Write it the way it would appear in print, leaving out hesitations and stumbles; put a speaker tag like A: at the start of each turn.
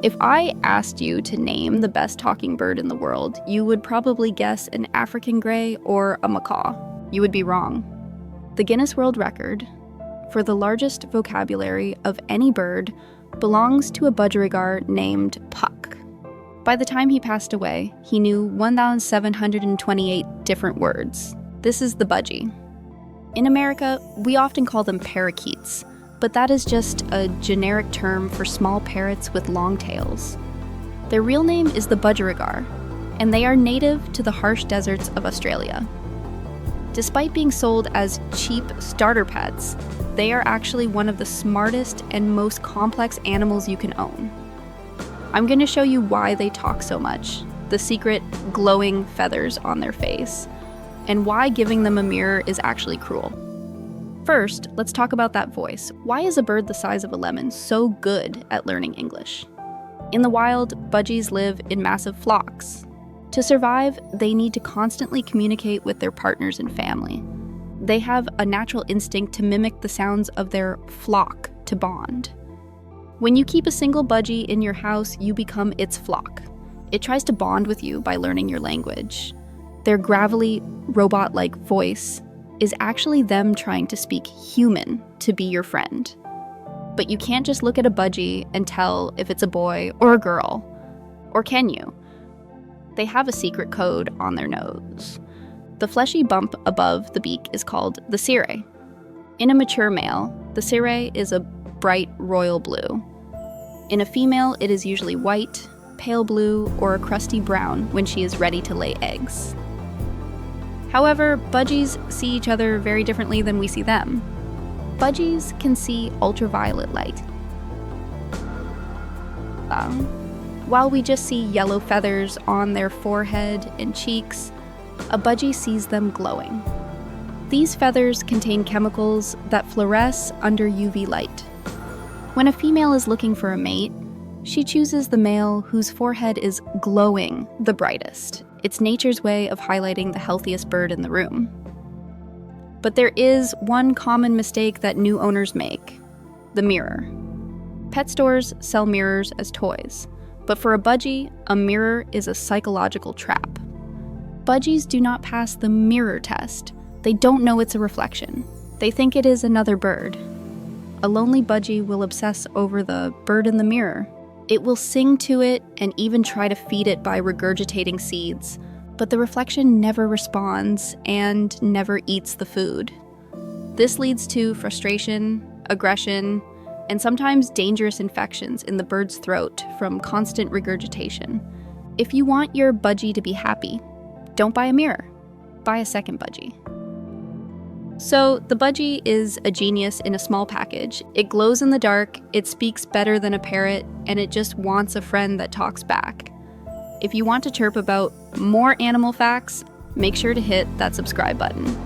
A: If I asked you to name the best talking bird in the world, you would probably guess an African gray or a macaw. You would be wrong. The Guinness World Record for the largest vocabulary of any bird belongs to a budgerigar named Puck. By the time he passed away, he knew 1,728 different words. This is the budgie. In America, we often call them parakeets, but that is just a generic term for small parrots with long tails. Their real name is the Budgerigar, and they are native to the harsh deserts of Australia. Despite being sold as cheap starter pets, they are actually one of the smartest and most complex animals you can own. I'm going to show you why they talk so much, the secret glowing feathers on their face, and why giving them a mirror is actually cruel. First, let's talk about that voice. Why is a bird the size of a lemon so good at learning English? In the wild, budgies live in massive flocks. To survive, they need to constantly communicate with their partners and family. They have a natural instinct to mimic the sounds of their flock to bond. When you keep a single budgie in your house, you become its flock. It tries to bond with you by learning your language. Their gravelly, robot-like voice is actually them trying to speak human to be your friend. But you can't just look at a budgie and tell if it's a boy or a girl. Or can you? They have a secret code on their nose. The fleshy bump above the beak is called the cirrus. In a mature male, the cirrus is a bright royal blue. In a female, it is usually white, pale blue, or a crusty brown when she is ready to lay eggs. However, budgies see each other very differently than we see them. Budgies can see ultraviolet light. While we just see yellow feathers on their forehead and cheeks, a budgie sees them glowing. These feathers contain chemicals that fluoresce under UV light. When a female is looking for a mate, she chooses the male whose forehead is glowing the brightest. It's nature's way of highlighting the healthiest bird in the room. But there is one common mistake that new owners make: the mirror. Pet stores sell mirrors as toys, but for a budgie, a mirror is a psychological trap. Budgies do not pass the mirror test. They don't know it's a reflection. They think it is another bird. A lonely budgie will obsess over the bird in the mirror. It will sing to it and even try to feed it by regurgitating seeds, but the reflection never responds and never eats the food. This leads to frustration, aggression, and sometimes dangerous infections in the bird's throat from constant regurgitation. If you want your budgie to be happy, don't buy a mirror. Buy a second budgie. So, the budgie is a genius in a small package. It glows in the dark, it speaks better than a parrot, and it just wants a friend that talks back. If you want to chirp about more animal facts, make sure to hit that subscribe button.